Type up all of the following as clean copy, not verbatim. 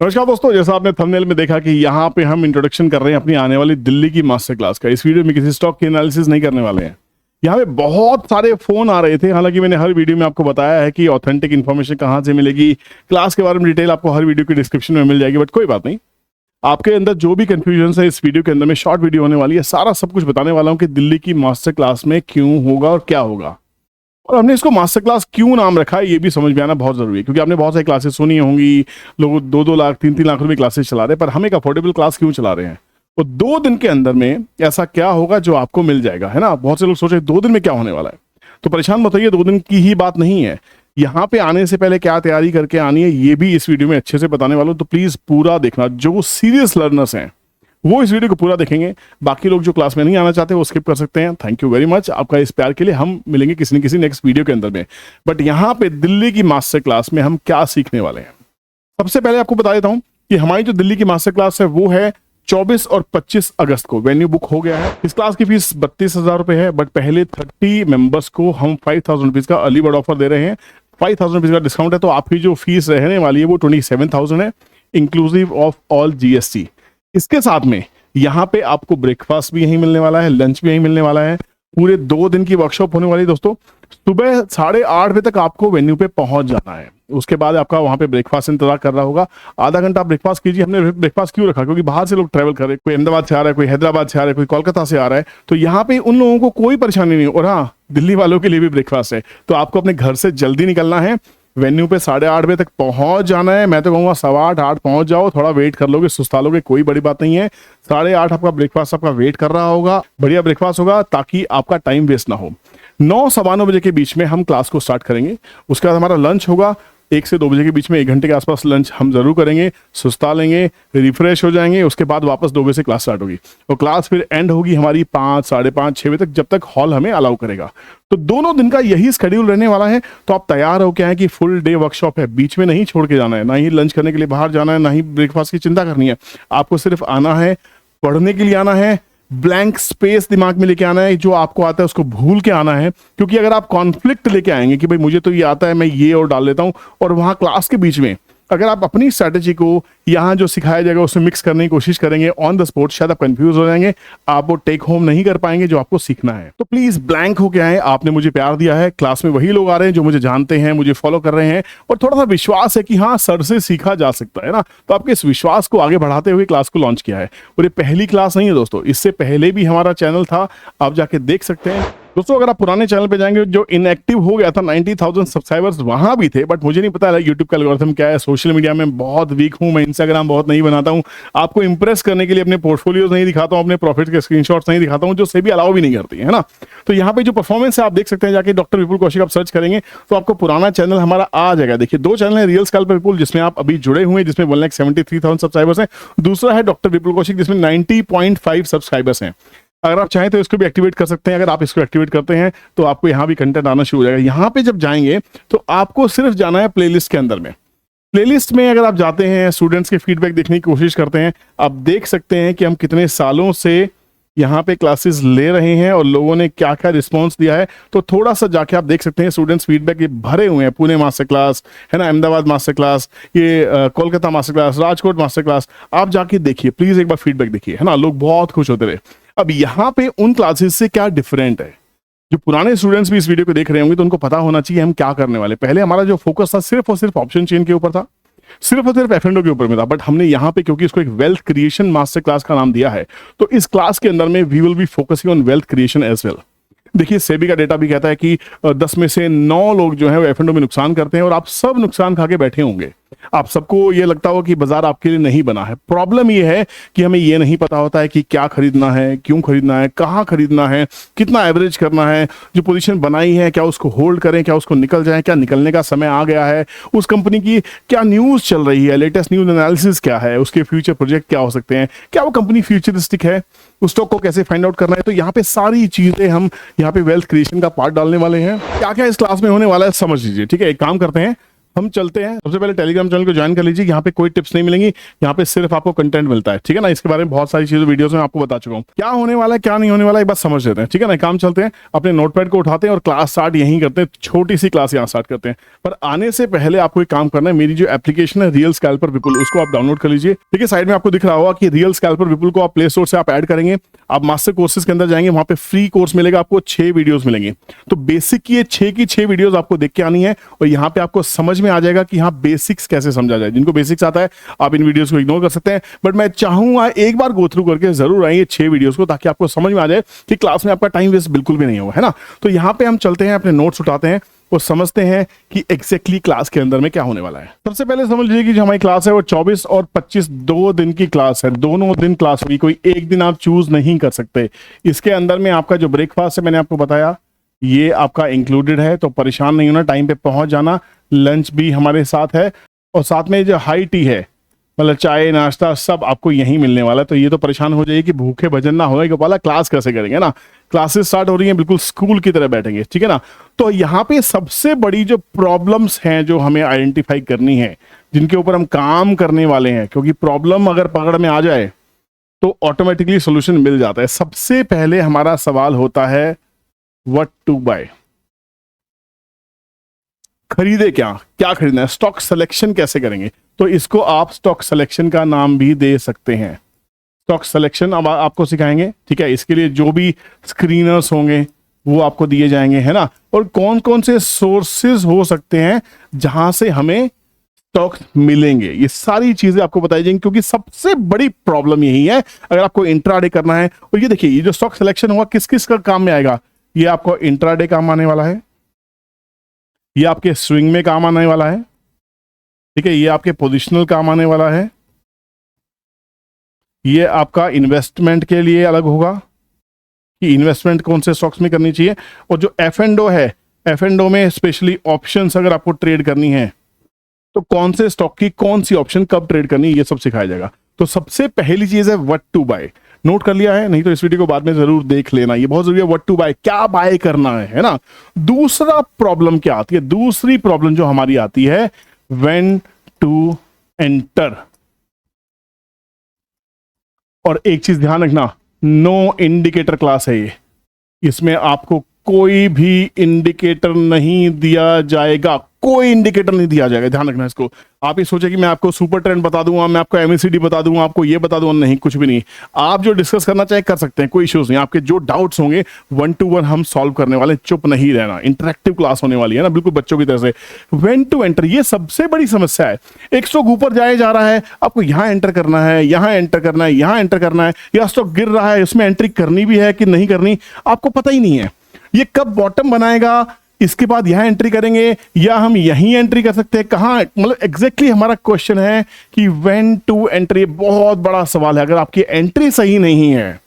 नमस्कार दोस्तों, जैसा आपने थंबनेल में देखा कि यहाँ पे हम इंट्रोडक्शन कर रहे हैं अपनी आने वाली दिल्ली की मास्टर क्लास का। इस वीडियो में किसी स्टॉक की एनालिसिस नहीं करने वाले हैं। यहाँ पे बहुत सारे फोन आ रहे थे, हालांकि मैंने हर वीडियो में आपको बताया है कि ऑथेंटिक इन्फॉर्मेशन कहाँ से मिलेगी, क्लास के बारे में डिटेल आपको हर वीडियो की डिस्क्रिप्शन में मिल जाएगी। बट कोई बात नहीं, आपके अंदर जो भी कंफ्यूजन है इस वीडियो के अंदर में शॉर्ट वीडियो होने वाली है, सारा सब कुछ बताने वाला हूँ कि दिल्ली की मास्टर क्लास में क्यों होगा और क्या होगा। और हमने इसको मास्टर क्लास क्यों नाम रखा है ये भी समझ में आना बहुत जरूरी है, क्योंकि आपने बहुत सारी क्लासेस सुनी होंगी, लोग 2-2 लाख 3-3 लाख रुपए क्लासेस चला रहे हैं, पर हम एक अफोर्डेबल क्लास क्यों चला रहे हैं। तो 2 दिन के अंदर में ऐसा क्या होगा जो आपको मिल जाएगा, है ना। बहुत से लोग सोच रहे 2 दिन में क्या होने वाला है, तो परेशान मत होइए, 2 दिन की ही बात नहीं है। यहाँ पे आने से पहले क्या तैयारी करके आनी है ये भी इस वीडियो में अच्छे से बताने वाला हूं, तो प्लीज पूरा देखना। जो सीरियस लर्नर्स हैं वो इस वीडियो को पूरा देखेंगे, बाकी लोग जो क्लास में नहीं आना चाहते वो स्किप कर सकते हैं। थैंक यू वेरी मच आपका इस प्यार के लिए। हम मिलेंगे किसी न किसी नेक्स्ट वीडियो के अंदर में। बट यहाँ पे दिल्ली की मास्टर क्लास में हम क्या सीखने वाले हैं, सबसे पहले आपको बता देता हूँ कि हमारी जो दिल्ली की मास्टर क्लास है वो है 24 और 25 अगस्त को। वेन्यू बुक हो गया है। इस क्लास की फीस 32,000 रुपए है, बट पहले 30 मेंबर्स को हम 5,000 रुपीज का अर्ली बर्ड ऑफर दे रहे हैं। 5,000 रुपीज का डिस्काउंट है, तो आपकी जो फीस रहने वाली है वो 27,000 है, इंक्लूसिव ऑफ ऑल जीएसटी। इसके साथ में यहाँ पे आपको ब्रेकफास्ट भी यहीं मिलने वाला है, लंच भी यहीं मिलने वाला है। पूरे 2 दिन की वर्कशॉप होने वाली है दोस्तों। सुबह 8:30 बजे तक आपको वेन्यू पे पहुंच जाना है। उसके बाद आपका वहां पे ब्रेकफास्ट इंतजार कर रहा होगा। आधा घंटा आप ब्रेकफास्ट कीजिए। हमने ब्रेकफास्ट क्यों रखा, क्योंकि बाहर से लोग ट्रैवल कर रहे हैं, कोई अहमदाबाद से आ रहा है, कोई हैदराबाद से आ रहा है, कोई कोलकाता से आ रहा है, तो यहाँ पे उन लोगों को कोई परेशानी नहीं। और हाँ, दिल्ली वालों के लिए भी ब्रेकफास्ट है, तो आपको अपने घर से जल्दी निकलना है। वेन्यू पे 8:30 बजे तक पहुंच जाना है। मैं तो कहूँगा 8:15 पहुंच जाओ, थोड़ा वेट कर लोगे, सुस्ता लोगे, कोई बड़ी बात नहीं है। 8:30 आपका ब्रेकफास्ट आपका वेट कर रहा होगा, बढ़िया ब्रेकफास्ट होगा, ताकि आपका टाइम वेस्ट ना हो। 9-9:15 बजे के बीच में हम क्लास को स्टार्ट करेंगे। उसके बाद हमारा लंच होगा 1 से 2 बजे के बीच में। 1 घंटे के आसपास लंच हम जरूर करेंगे, सुस्ता लेंगे, रिफ्रेश हो जाएंगे। उसके बाद वापस 2 बजे से क्लास स्टार्ट होगी, और क्लास फिर एंड होगी हमारी 5, 5:30, 6 बजे तक, जब तक हॉल हमें अलाउ करेगा। तो दोनों दिन का यही शेड्यूल रहने वाला है। तो आप तैयार हो क्या है कि फुल डे वर्कशॉप है, बीच में नहीं छोड़ के जाना है, ना ही लंच करने के लिए बाहर जाना है, ना ही ब्रेकफास्ट की चिंता करनी है। आपको सिर्फ आना है, पढ़ने के लिए आना है, ब्लैंक स्पेस दिमाग में लेके आना है। जो आपको आता है उसको भूल के आना है, क्योंकि अगर आप कॉन्फ्लिक्ट लेके आएंगे कि भाई मुझे तो ये आता है, मैं ये और डाल लेता हूं, और वहां क्लास के बीच में अगर आप अपनी स्ट्रैटेजी को यहाँ जो सिखाया जाएगा उसमें मिक्स करने की कोशिश करेंगे ऑन द स्पॉट, शायद आप कंफ्यूज हो जाएंगे, आप वो टेक होम नहीं कर पाएंगे जो आपको सीखना है। तो प्लीज ब्लैंक होके आए। आपने मुझे प्यार दिया है, क्लास में वही लोग आ रहे हैं जो मुझे जानते हैं, मुझे फॉलो कर रहे हैं, और थोड़ा सा विश्वास है कि हाँ सर से सीखा जा सकता है ना। तो आपके इस विश्वास को आगे बढ़ाते हुए क्लास को लॉन्च किया है। और ये पहली क्लास नहीं है दोस्तों, इससे पहले भी हमारा चैनल था, आप जाके देख सकते हैं दोस्तों। अगर आप पुराने चैनल पे जाएंगे, जो इनएक्टिव हो गया था, 90,000 सब्सक्राइबर्स वहां भी थे, बट मुझे नहीं पता यूट्यूब का एल्गोरिथम क्या है। सोशल मीडिया में बहुत वीक हूं मैं, इंस्टाग्राम बहुत नहीं बनाता हूं, आपको इंप्रेस करने के लिए अपने पोर्टफोलियोज नहीं दिखाता हूं, अपने प्रॉफिट के स्क्रीनशॉट्स नहीं दिखाता हूं, जो सेबी अलाउ भी नहीं करती है ना। तो यहाँ पे जो परफॉर्मेंस है आप देख सकते हैं, जाके डॉक्टर विपुल कौशिक आप सर्च करेंगे तो आपको पुराना चैनल हमारा आ जाएगा। देखिए 2 चैनल है, रियल स्कैल्पर विपुल जिसमें आप अभी जुड़े हुए हैं, जिसमें 1,73,000 सब्सक्राइबर्स हैं। दूसरा है डॉक्टर विपुल कौशिक जिसमें 90.5 सब्सक्राइबर्स हैं। अगर आप चाहें तो इसको भी एक्टिवेट कर सकते हैं। अगर आप इसको एक्टिवेट करते हैं तो आपको यहाँ भी कंटेंट आना शुरू हो जाएगा। यहाँ पे जब जाएंगे तो आपको सिर्फ जाना है प्लेलिस्ट के अंदर में। प्लेलिस्ट में अगर आप जाते हैं, स्टूडेंट्स के फीडबैक देखने की कोशिश करते हैं, आप देख सकते हैं कि हम कितने सालों से यहाँ पे क्लासेस ले रहे हैं और लोगों ने क्या क्या रिस्पॉन्स दिया है। तो थोड़ा सा जाके आप देख सकते हैं, स्टूडेंट्स फीडबैक ये भरे हुए हैं। पुणे मास्टर क्लास है ना, अहमदाबाद मास्टर क्लास, ये Kolkata master class, Rajkot master class, आप जाके देखिए प्लीज, एक बार फीडबैक देखिए, है ना। लोग बहुत खुश होते रहे। अब यहाँ पे उन क्लासेस से क्या डिफरेंट है, जो पुराने स्टूडेंट्स भी इस वीडियो को देख रहे होंगे तो उनको पता होना चाहिए हम क्या करने वाले। पहले हमारा जो फोकस था सिर्फ और सिर्फ ऑप्शन चेन के ऊपर था, सिर्फ और सिर्फ F&O के ऊपर में था, बट हमने यहाँ पे क्योंकि इसको एक वेल्थ क्रिएशन मास्टर क्लास का नाम दिया है, तो इस क्लास के अंदर में we will be focusing on wealth creation as well. देखिए सेबी का डेटा भी कहता है कि 10 में से 9 लोग जो है वो F&O में नुकसान करते हैं, और आप सब नुकसान खा के बैठे होंगे। आप सबको ये लगता हो कि बाजार आपके लिए नहीं बना है। प्रॉब्लम ये है कि हमें ये नहीं पता होता है कि क्या खरीदना है, क्यों खरीदना है, कहाँ खरीदना है, कितना एवरेज करना है, जो पोजीशन बनाई है क्या उसको होल्ड करें, क्या उसको निकल जाए, क्या निकलने का समय आ गया है, उस कंपनी की क्या न्यूज चल रही है, लेटेस्ट न्यूज एनालिसिस क्या है, उसके फ्यूचर प्रोजेक्ट क्या हो सकते हैं, क्या वो कंपनी फ्यूचरिस्टिक है, उस स्टॉक को कैसे फाइंड आउट करना है। तो यहाँ पे सारी चीजें हम यहाँ पे वेल्थ क्रिएशन का पार्ट डालने वाले हैं। क्या क्या इस क्लास में होने वाला है समझ लीजिए, ठीक है। एक काम करते हैं, हम चलते हैं, सबसे पहले टेलीग्राम चैनल को ज्वाइन कर लीजिए। यहाँ पे कोई टिप्स नहीं मिलेंगी, यहाँ पे सिर्फ आपको कंटेंट मिलता है, ठीक है ना। इसके बारे में बहुत सारी चीजें वीडियोस में आपको बता चुका हूँ, क्या होने वाला है क्या नहीं होने वाला है एक बात समझ लेते हैं, ठीक है ना। काम चलते हैं, अपने नोटपैड को उठाते हैं और क्लास स्टार्ट यहीं करते हैं, छोटी सी क्लास यहाँ स्टार्ट करते हैं। पर आने से पहले आपको एक काम करना है, मेरी जो एप्लीकेशन है रियल स्कैल्पर विपुल, उसको आप डाउनलोड कर लीजिए, ठीक है। साइड में आपको दिख रहा होगा कि रियल स्कैल्पर विपुल को आप प्ले स्टोर से आप ऐड करेंगे, आप मास्टर कोर्सेज के अंदर जाएंगे, वहां पे फ्री कोर्स मिलेगा आपको, 6 वीडियोस मिलेंगे। तो बेसिक की ये 6 की 6 वीडियोस आपको देख के आनी है और यहाँ पे आपको समझ में आ जाएगा कि हाँ बेसिक्स कैसे समझा जाए। जिनको बेसिक्स आता है आप इन वीडियोस को इग्नोर कर सकते हैं, बट मैं चाहूंगा एक बार गो थ्रू करके जरूर आइए 6 वीडियोस को, ताकि आपको समझ में आ जाए कि क्लास में आपका टाइम वेस्ट बिल्कुल भी नहीं होगा, है ना। तो यहाँ पे हम चलते हैं, अपने नोट्स उठाते हैं और समझते हैं कि एग्जैक्टली क्लास के अंदर में क्या होने वाला है। सबसे पहले समझ लीजिए कि जो हमारी क्लास है वो 24 और 25 2 दिन की क्लास है, दोनों दिन क्लास होगी, कोई एक दिन आप चूज नहीं कर सकते। इसके अंदर में आपका जो ब्रेकफास्ट है मैंने आपको बताया ये आपका इंक्लूडेड है, तो परेशान नहीं होना, टाइम पे पहुंच जाना। लंच भी हमारे साथ है और साथ में जो हाई टी है, मतलब चाय नाश्ता सब आपको यहीं मिलने वाला है। तो ये तो परेशान हो जाइए कि भूखे भजन ना होगा कि बोला क्लास कैसे करेंगे ना। क्लासेस स्टार्ट हो रही हैं, बिल्कुल स्कूल की तरह बैठेंगे, ठीक है ना। तो यहाँ पे सबसे बड़ी जो प्रॉब्लम्स हैं जो हमें आइडेंटिफाई करनी है, जिनके ऊपर हम काम करने वाले हैं, क्योंकि प्रॉब्लम अगर पकड़ में आ जाए तो ऑटोमेटिकली सोल्यूशन मिल जाता है। सबसे पहले हमारा सवाल होता है व्हाट टू बाय, खरीदे क्या, क्या खरीदना है, स्टॉक सिलेक्शन कैसे करेंगे। तो इसको आप स्टॉक सिलेक्शन का नाम भी दे सकते हैं, स्टॉक सिलेक्शन अब आपको सिखाएंगे, ठीक है। इसके लिए जो भी स्क्रीनर्स होंगे वो आपको दिए जाएंगे, है ना। और कौन कौन से सोर्सेज हो सकते हैं जहां से हमें स्टॉक मिलेंगे, ये सारी चीजें आपको बताई जाएंगी, क्योंकि सबसे बड़ी प्रॉब्लम यही है अगर आपको इंट्राडे करना है। और ये देखिए, ये जो स्टॉक सिलेक्शन हुआ किस किस का काम में आएगा, ये आपको इंट्राडे काम आने वाला है, ये आपके स्विंग में काम आने वाला है, ठीक है, ये आपके पोजिशनल काम आने वाला है, ये आपका इन्वेस्टमेंट के लिए अलग होगा कि इन्वेस्टमेंट कौन से स्टॉक्स में करनी चाहिए। और जो एफ एंड ओ है, एफ एंड ओ में स्पेशली ऑप्शंस अगर आपको ट्रेड करनी है तो कौन से स्टॉक की कौन सी ऑप्शन कब ट्रेड करनी है, ये सब सिखाया जाएगा। तो सबसे पहली चीज है व्हाट टू बाय, नोट कर लिया है, नहीं तो इस वीडियो को बाद में जरूर देख लेना, ये बहुत जरूरी है। व्हाट टू बाय, क्या बाय करना है ना। दूसरा प्रॉब्लम क्या आती है, दूसरी प्रॉब्लम जो हमारी आती है व्हेन टू एंटर। और एक चीज ध्यान रखना, नो इंडिकेटर क्लास है ये, इसमें आपको कोई भी इंडिकेटर नहीं दिया जाएगा, कोई इंडिकेटर नहीं दिया जाएगा, ध्यान रखना इसको। आप ये सोचे कि मैं आपको सुपर ट्रेंड बता दूंगा, मैं आपको एमएसीडी बता दूंगा, आपको ये बता दूंगा, नहीं, कुछ भी नहीं। आप जो डिस्कस करना चाहे कर सकते हैं, कोई इश्यूज नहीं। आपके जो डाउट्स होंगे 1 to 1 हम सॉल्व करने वाले, चुप नहीं रहना। इंटरेक्टिव क्लास होने वाली है ना, बिल्कुल बच्चों की तरह से। व्हेन टू एंटर, ये सबसे बड़ी समस्या है। एक स्टॉक ऊपर जाए जा रहा है, आपको यहां एंटर करना है, यहां एंटर करना है, यहां एंटर करना है, या स्टॉक गिर रहा है, इसमें एंट्री करनी भी है कि नहीं करनी, आपको पता ही नहीं है। ये कब बॉटम बनाएगा, इसके बाद यहां एंट्री करेंगे या हम यहीं एंट्री कर सकते हैं, कहां, मतलब एग्जैक्टली हमारा क्वेश्चन है कि व्हेन टू एंट्री। बहुत बड़ा सवाल है, अगर आपकी एंट्री सही नहीं है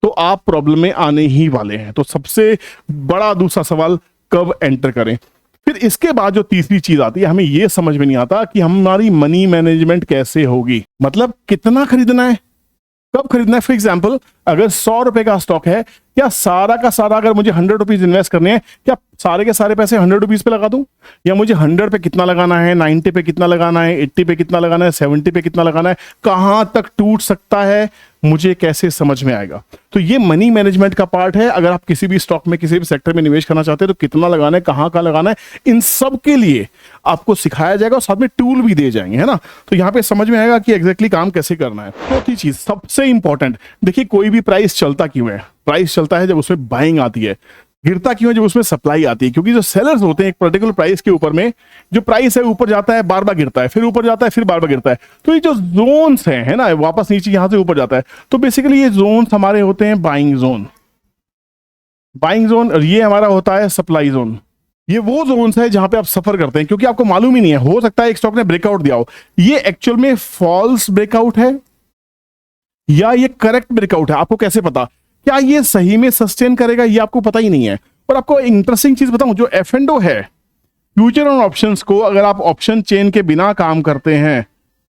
तो आप प्रॉब्लम में आने ही वाले हैं। तो सबसे बड़ा दूसरा सवाल, कब एंटर करें। फिर इसके बाद जो तीसरी चीज आती है, हमें यह समझ में नहीं आता कि हमारी मनी मैनेजमेंट कैसे होगी, मतलब कितना खरीदना है, कब खरीदना है। फॉर एग्जाम्पल, अगर 100 रुपए का स्टॉक है, क्या सारा का सारा अगर मुझे 100 रुपीज इन्वेस्ट करने हैं, क्या सारे के सारे पैसे 100 रुपीज पे लगा दूं, या मुझे 100 पे कितना लगाना है, 90 पे कितना लगाना है, 80 पे कितना लगाना है, 70 पे कितना लगाना है, कहां तक टूट सकता है, मुझे कैसे समझ में आएगा। तो ये मनी मैनेजमेंट का पार्ट है। अगर आप किसी भी स्टॉक में किसी भी सेक्टर में निवेश करना चाहते हैं तो कितना लगाना है, कहां कहां लगाना है, इन सब के लिए आपको सिखाया जाएगा और साथ में टूल भी दिए जाएंगे, है ना। तो यहां पे समझ में आएगा कि एग्जैक्टली काम कैसे करना है। चौथी चीज सबसे इंपॉर्टेंट, देखिए कोई भी प्राइस चलता क्यों है, प्राइस चलता है जब उसमें बाइंग आती है, गिरता क्यों है, जब उसमें सप्लाई आती है। क्योंकि जो सेलर्स होते हैं एक पर्टिकुलर प्राइस के ऊपर में, जो प्राइस है ऊपर जाता है, बार बार गिरता है, फिर ऊपर जाता है, फिर बार बार गिरता है। तो ये जो जोन्स हैं, है ना, वापस नीचे यहां से ऊपर जाता है। तो बेसिकली ये जोन्स हमारे होते हैं बाइंग जोन, बाइंग जोन, और ये हमारा होता है सप्लाई जोन। ये वो जोन्स है जहां पे आप सफर करते हैं, क्योंकि आपको मालूम ही नहीं है, हो सकता है एक स्टॉक ने ब्रेकआउट दिया हो, ये एक्चुअल में फॉल्स ब्रेकआउट है या ये करेक्ट ब्रेकआउट है, आपको कैसे पता, क्या ये सही में सस्टेन करेगा, ये आपको पता ही नहीं है। और आपको इंटरेस्टिंग चीज बताऊं, जो एफ एंड ओ है, फ्यूचर और ऑप्शंस को अगर आप ऑप्शन चेन के बिना काम करते हैं,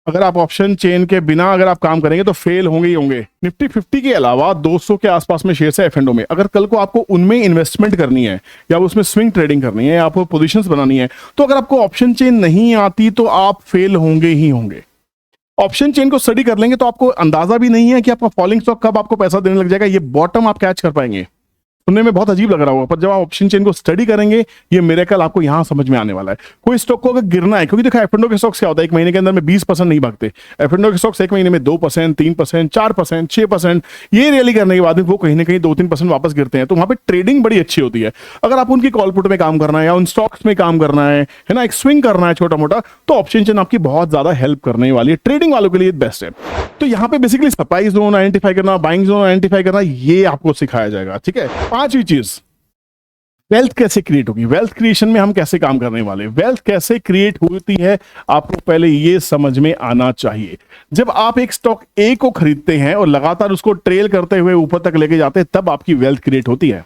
अगर आप ऑप्शन चेन के बिना अगर आप काम करेंगे तो फेल होंगे ही होंगे। निफ्टी 50 के अलावा 200 के आसपास में शेयर है एफ&ओ में। अगर कल को आपको उनमें इन्वेस्टमेंट करनी है या उसमें स्विंग ट्रेडिंग करनी है या आपको पोजीशंस बनानी है, तो अगर आपको ऑप्शन चेन नहीं आती तो आप फेल होंगे ही होंगे। ऑप्शन चेन को स्टडी कर लेंगे तो आपको अंदाजा भी नहीं है कि आपका फॉलिंग स्टॉक कब आपको पैसा देने लग जाएगा, ये बॉटम आप कैच कर पाएंगे। सुनने में बहुत अजीब लग रहा होगा, पर जब आप ऑप्शन चेन को स्टडी करेंगे ये मिरेकल आपको यहां समझ में आने वाला है। कोई स्टॉक को अगर गिरना है, क्योंकि देखो एफ&ओ के स्टॉक्स क्या होता है, एक महीने के अंदर में 20% नहीं भागते। एफ&ओ के स्टॉक्स एक महीने में 2%, 3%, 4%, 6%, ये रैली करने के बाद वो कहीं ना कहीं 2-3% वापस गिरते हैं। तो वहां पे ट्रेडिंग बड़ी अच्छी होती है। अगर आप उनकी कॉल पुट में काम करना है या उन स्टॉक्स में काम करना है ना, एक स्विंग करना है छोटा मोटा, तो ऑप्शन चेन आपकी बहुत ज्यादा हेल्प करने वाली है। ट्रेडिंग वालों के लिए बेस्ट है। तो यहाँ पे बेसिकली सप्लाई जोन आइडेंटिफाई करना, बाइंग जोन आइडेंटिफाई करना, ये आपको सिखाया जाएगा। ठीक है, पांचवी चीज, वेल्थ कैसे क्रिएट होगी। वेल्थ क्रिएशन में हम कैसे काम करने वाले, वेल्थ कैसे क्रिएट होती है, आपको पहले ये समझ में आना चाहिए। जब आप एक स्टॉक ए को खरीदते हैं और लगातार उसको ट्रेल करते हुए ऊपर तक लेके जाते हैं, तब आपकी वेल्थ क्रिएट होती है।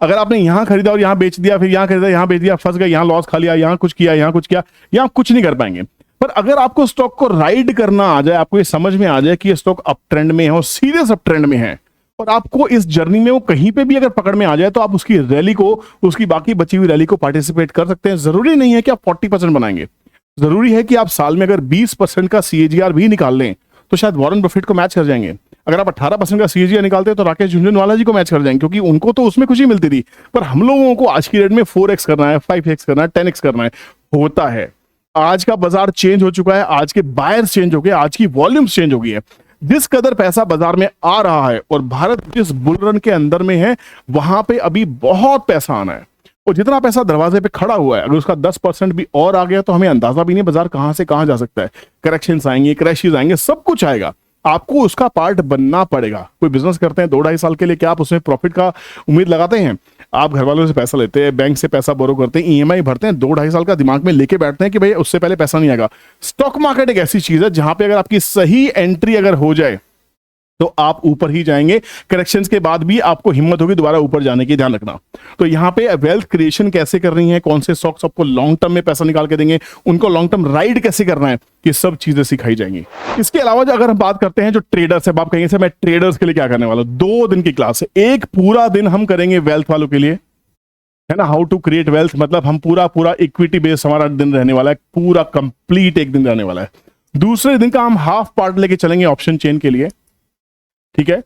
अगर आपने यहां खरीदा और यहां बेच दिया, फिर यहां खरीदा यहां बेच दिया, फंस गए, यहां लॉस खा लिया, यहां कुछ किया, यहां कुछ किया, यहां कुछ नहीं कर पाएंगे। पर अगर आपको स्टॉक को राइड करना आ जाए, आपको ये समझ में आ जाए कि ये स्टॉक अप ट्रेंड में है और सीरियस अप ट्रेंड में है, और आपको इस जर्नी में वो कहीं पे भी अगर पकड़ में आ जाए, तो आप उसकी रैली को, उसकी बाकी बची हुई रैली को पार्टिसिपेट कर सकते हैं। जरूरी नहीं है कि आप 40% बनाएंगे, जरूरी है कि आप साल में अगर 20% का CAGR भी निकाल लें तो शायद वॉरेन बफेट को मैच कर जाएंगे। अगर आप 18% का CAGR निकालते हैं तो राकेश झुनझुनवाला जी को मैच कर जाएंगे, क्योंकि उनको तो उसमें खुशी मिलती थी। पर हम लोगों को आज की रेट में 4x करना है, 5x करना है, 10x करना है, होता है। आज का बाजार चेंज हो चुका है, आज के बायर्स चेंज हो गए, आज की वॉल्यूम्स चेंज हो गई है। जिस कदर पैसा बाजार में आ रहा है और भारत जिस बुल रन के अंदर में है, वहां पे अभी बहुत पैसा आना है। और जितना पैसा दरवाजे पे खड़ा हुआ है, अगर उसका 10% भी और आ गया तो हमें अंदाजा भी नहीं बाजार कहां से कहां जा सकता है। करेक्शंस आएंगे, क्रैशेस आएंगे, सब कुछ आएगा, आपको उसका पार्ट बनना पड़ेगा। कोई बिजनेस करते हैं 2-2.5 साल के लिए, क्या आप उसमें प्रॉफिट का उम्मीद लगाते हैं? आप घर वालों से पैसा लेते हैं, बैंक से पैसा बोरो करते हैं, EMI भरते हैं, 2-2.5 साल का दिमाग में लेके बैठते हैं कि भाई उससे पहले पैसा नहीं आएगा। स्टॉक मार्केट एक ऐसी चीज है जहां पे अगर आपकी सही एंट्री अगर हो जाए तो आप ऊपर ही जाएंगे। करेक्शंस के बाद भी आपको हिम्मत होगी दोबारा ऊपर जाने की, ध्यान रखना। तो यहां पे वेल्थ क्रिएशन कैसे करनी है, कौन से स्टॉक्स आपको लॉन्ग टर्म में पैसा निकाल के देंगे, उनको लॉन्ग टर्म राइड कैसे करना है, ये सब चीजें सिखाई जाएंगी। इसके अलावा जो अगर हम बात करते हैं जो ट्रेडर्स है, आप कहेंगे सर मैं ट्रेडर्स के लिए क्या करने वाला हूं, 2 दिन की क्लास है। एक पूरा दिन हम करेंगे वेल्थ वालों के लिए, है ना, हाउ टू क्रिएट वेल्थ, मतलब हम पूरा इक्विटी बेस्ड हमारा दिन रहने वाला है, पूरा कंप्लीट एक दिन रहने वाला है। दूसरे दिन का हम हाफ पार्ट लेके चलेंगे ऑप्शन चेन के लिए। ठीक है,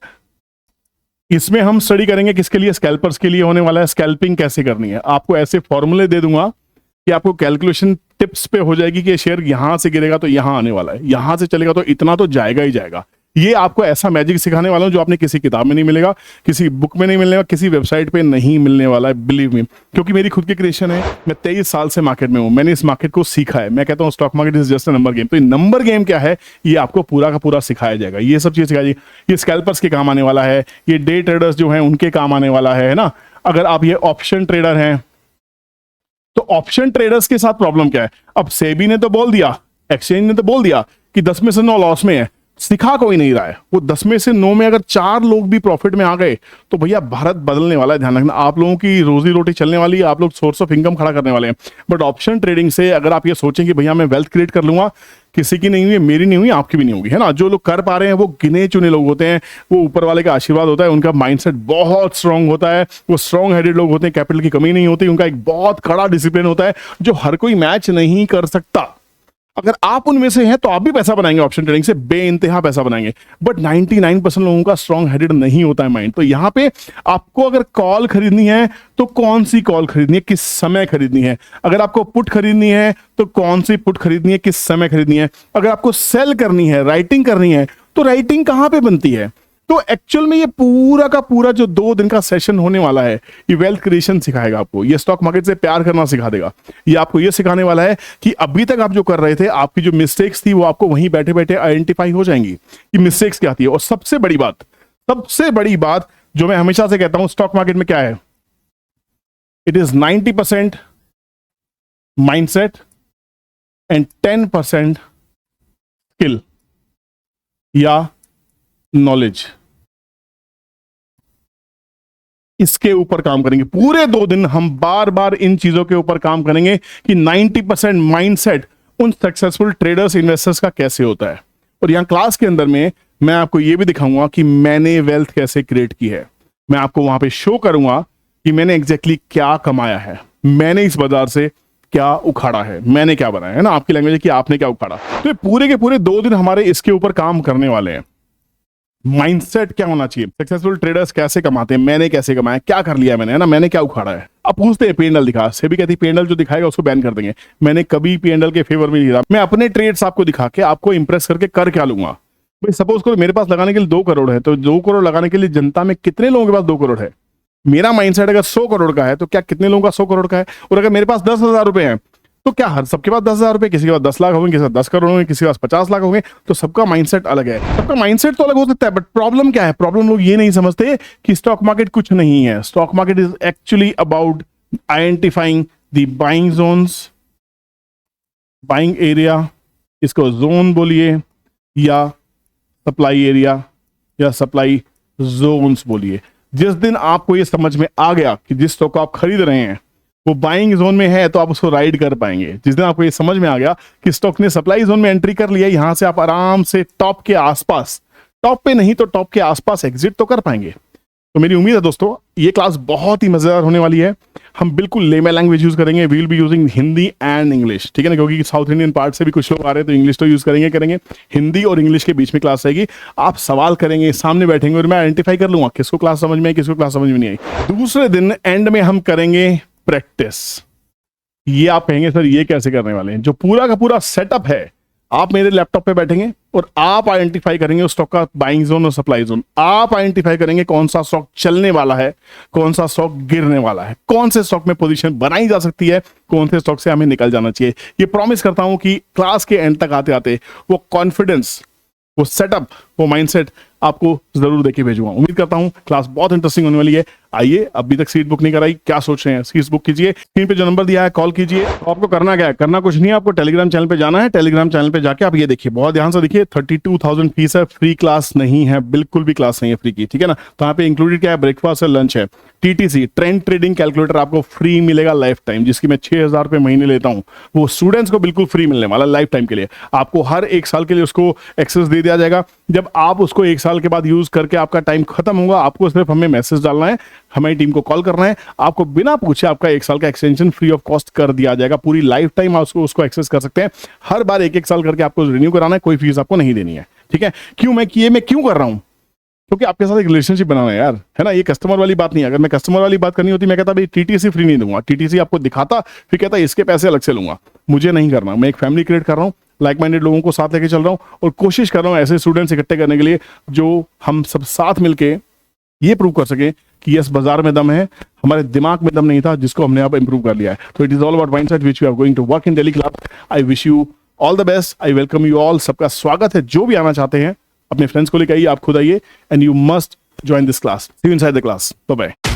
इसमें हम स्टडी करेंगे किसके लिए, स्कैल्पर्स के लिए होने वाला है। स्कैल्पिंग कैसे करनी है, आपको ऐसे फॉर्मूले दे दूंगा कि आपको कैलकुलेशन टिप्स पे हो जाएगी कि शेयर यहां से गिरेगा तो यहां आने वाला है, यहां से चलेगा तो इतना तो जाएगा ही जाएगा। ये आपको ऐसा मैजिक सिखाने वाला हूं जो आपने किसी किताब में नहीं मिलेगा, किसी बुक में नहीं मिलने वाला, किसी वेबसाइट पे नहीं मिलने वाला है, बिलीव मी। क्योंकि मेरी खुद की क्रिएशन है, मैं 23 साल से मार्केट में हूं, मैंने इस मार्केट को सीखा है। मैं कहता हूं stock market is just a number game. तो ये नंबर गेम क्या है, ये आपको पूरा का पूरा सिखाया जाएगा। ये सब चीज सिखाई जाएगी। ये स्कैल्पर्स के काम आने वाला है, ये डे ट्रेडर्स जो है उनके काम आने वाला है ना। अगर आप ये ऑप्शन ट्रेडर हैं तो ऑप्शन ट्रेडर्स के साथ प्रॉब्लम क्या है, अब सेबी ने तो बोल दिया, एक्सचेंज ने तो बोल दिया कि 10 में से 9 लॉस में है, सिखा कोई नहीं रहा है। वो 10 में से 9 में अगर 4 लोग भी प्रॉफिट में आ गए तो भैया भारत बदलने वाला है। ध्यान रखना, आप लोगों की रोजी रोटी चलने वाली है, आप लोग सोर्स ऑफ इनकम खड़ा करने वाले हैं। बट ऑप्शन ट्रेडिंग से अगर आप ये सोचें कि भैया मैं वेल्थ क्रिएट कर लूंगा, किसी की नहीं हुई, मेरी नहीं हुई, आपकी भी नहीं होगी, है ना। जो लोग कर पा रहे हैं वो गिने चुने लोग होते हैं, वो ऊपर वाले का आशीर्वाद होता है, उनका माइंडसेट बहुत स्ट्रांग होता है, वो स्ट्रांग हेडेड लोग होते हैं, कैपिटल की कमी नहीं होती, उनका एक बहुत कड़ा डिसिप्लिन होता है जो हर कोई मैच नहीं कर सकता। अगर आप उनमें से हैं तो आप भी पैसा बनाएंगे, ऑप्शन ट्रेडिंग से बेइंतहा पैसा बनाएंगे। बट 99% लोगों का स्ट्रांग हेडेड नहीं होता है माइंड। तो यहां पे आपको अगर कॉल खरीदनी है तो कौन सी कॉल खरीदनी है, किस समय खरीदनी है। अगर आपको पुट खरीदनी है तो कौन सी पुट खरीदनी है, किस समय खरीदनी है। अगर आपको सेल करनी है, राइटिंग करनी है, तो राइटिंग कहां पे बनती है। तो एक्चुअल में ये पूरा का पूरा जो 2 दिन का सेशन होने वाला है, ये वेल्थ क्रिएशन सिखाएगा आपको, ये स्टॉक मार्केट से प्यार करना सिखा देगा। ये आपको ये सिखाने वाला है कि अभी तक आप जो कर रहे थे, आपकी जो मिस्टेक्स थी वो आपको वहीं बैठे बैठे आइडेंटिफाई हो जाएंगी कि मिस्टेक्स क्या थी। और सबसे बड़ी बात जो मैं हमेशा से कहता हूं स्टॉक मार्केट में क्या है, it is 90% mindset and 10% skill या नॉलेज। इसके ऊपर काम करेंगे पूरे 2 दिन, हम बार बार इन चीजों के ऊपर काम करेंगे कि 90% माइंडसेट उन सक्सेसफुल ट्रेडर्स इन्वेस्टर्स का कैसे होता है। और यहाँ क्लास के अंदर में मैं आपको ये भी दिखाऊंगा कि मैंने वेल्थ कैसे क्रिएट की है। मैं आपको वहां पे शो करूंगा कि मैंने एग्जैक्टली क्या कमाया है, मैंने इस बाजार से क्या उखाड़ा है, मैंने क्या बनाया है ना, आपकी लैंग्वेज है कि आपने क्या उखाड़ा। तो ये पूरे के पूरे 2 दिन हमारे इसके ऊपर काम करने वाले हैं। माइंडसेट क्या होना चाहिए, सक्सेसफुल ट्रेडर्स कैसे कमाते हैं, मैंने कैसे कमाया, क्या कर लिया मैंने, है ना, मैंने क्या उखाड़ा है। अब पूछते हैं P&L दिखा, सेबी कहती P&L जो दिखाएगा उसको बैन कर देंगे। मैंने कभी P&L के फेवर में नहीं रहा। मैं अपने ट्रेड्स आपको दिखा के आपको इंप्रेस करके कर क्या लूंगा। भाई सपोज करो मेरे पास लगाने के लिए 2 करोड़ है, तो 2 करोड़ लगाने के लिए जनता में कितने लोगों के पास 2 करोड़ है। मेरा माइंडसेट अगर 100 करोड़ का है तो क्या कितने लोगों का 100 करोड़ का है। और अगर मेरे पास 10,000 रुपए हैं तो क्या हर सबके पास 10,000 रुपए, किसी के पास 10 लाख होंगे, किसी के पास 10 करोड़ होंगे, किसी के पास 50 लाख होंगे। तो सबका माइंडसेट अलग है, सबका माइंडसेट तो अलग हो सकता है। बट प्रॉब्लम क्या है, प्रॉब्लम लोग ये नहीं समझते कि स्टॉक मार्केट कुछ नहीं है। Stock market is actually about identifying the buying zones, buying area, इसको जोन बोलिए या सप्लाई एरिया या सप्लाई जोन्स बोलिए। जिस दिन आपको ये समझ में आ गया कि जिस स्टॉक को आप खरीद रहे हैं वो बाइंग जोन में है तो आप उसको राइड कर पाएंगे। जिस दिन आपको ये समझ में आ गया कि स्टॉक ने सप्लाई जोन में एंट्री कर लिया, यहां से आप आराम से टॉप के आसपास, टॉप पे नहीं तो टॉप के आसपास एग्जिट तो कर पाएंगे। तो मेरी उम्मीद है दोस्तों ये क्लास बहुत ही मजेदार होने वाली है। हम बिल्कुल लेमन लैंग्वेज यूज करेंगे, we will be using Hindi and English, ठीक है ना, क्योंकि साउथ इंडियन पार्ट से भी कुछ लोग आ रहे हैं तो इंग्लिश तो यूज करेंगे। हिंदी और इंग्लिश के बीच में क्लास रहेगी। आप सवाल करेंगे, सामने बैठेंगे और मैं आइडेंटिफाई कर लूंगा किसको क्लास समझ में आई, किसको क्लास समझ में नहीं आई। दूसरे दिन एंड में हम करेंगे प्रैक्टिस। ये आप कहेंगे सर ये कैसे करने वाले हैं। जो पूरा का पूरा सेटअप है, आप मेरे लैपटॉप पे बैठेंगे और आप आइडेंटिफाई करेंगे उस स्टॉक का बाइंग जोन और सप्लाई जोन। आप आइडेंटिफाई करेंगे कौन सा स्टॉक चलने वाला है, कौन सा स्टॉक गिरने वाला है, कौन से स्टॉक में पोजीशन बनाई जा सकती है, कौन से स्टॉक से हमें निकल जाना चाहिए। ये प्रॉमिस करता हूं कि क्लास के एंड तक आते आते वो कॉन्फिडेंस, वो सेटअप, वो माइंडसेट आपको जरूर देके भेजूंगा। उम्मीद करता हूं क्लास बहुत इंटरेस्टिंग होने वाली है। आइए, अभी तक सीट बुक नहीं कराई, क्या सोच रहे हैं, सीट बुक कीजिए। स्क्रीन पे जो नंबर दिया है कॉल कीजिए। तो आपको करना क्या है, करना कुछ नहीं है, आपको टेलीग्राम चैनल पे जाना है। टेलीग्राम चैनल पे जाके आप ये देखिए, बहुत ध्यान से देखिए, 32,000 फीस है, फ्री क्लास नहीं है, बिल्कुल भी क्लास नहीं है फ्री की, ठीक है ना। तो यहाँ पे इंक्लूडेड क्या है, ब्रेकफास्ट है, लंच है। TTC ट्रेंड ट्रेडिंग कैलकुलेटर आपको फ्री मिलेगा लाइफ टाइम, जिसकी मैं 6,000 रुपए महीने लेता हूं, वो स्टूडेंट्स को बिल्कुल फ्री मिलने वाला लाइफ टाइम के लिए। आपको हर 1 साल के लिए उसको एक्सेस दे दिया जाएगा। जब आप उसको 1 साल के बाद यूज करके आपका टाइम खत्म होगा, आपको सिर्फ हमें मैसेज डालना है, हमारी टीम को कॉल करना है, आपको बिना पूछे आपका 1 साल का एक्सटेंशन फ्री ऑफ कॉस्ट कर दिया जाएगा। पूरी लाइफ टाइम आप उसको एक्सेस कर सकते हैं। हर बार 1-1 साल करके आपको रिन्यू कराना है, कोई फीस आपको नहीं देनी है, ठीक है। क्यों मैं क्यों कर रहा हूं, क्योंकि आपके साथ एक रिलेशनशिप बनाना है यार, है ना। ये कस्टमर वाली बात नहीं है। अगर मैं कस्टमर वाली बात करनी होती, मैं कहता भाई TTC फ्री नहीं दूंगा, TTC आपको दिखाता फिर कहता इसके पैसे अलग से लूंगा। मुझे नहीं करना, मैं एक फैमिली क्रिएट कर रहा हूँ, लाइक माइंडेड लोगों को साथ लेके चल रहा हूँ और कोशिश कर रहा हूँ ऐसे स्टूडेंट्स इकट्ठे करने के लिए जो हम सब साथ मिलके ये प्रूव कर सके कि यस बाजार में दम है, हमारे दिमाग में दम नहीं था जिसको हमने अब इंप्रूव कर लिया है। तो it is all about mindset which we are going to work in daily class. I wish you all the best, I welcome you all. सबका स्वागत है, जो भी आना चाहते हैं अपने फ्रेंड्स को लेकर आइए, आप खुद आइए and you must join this class. See you inside the class. Bye bye.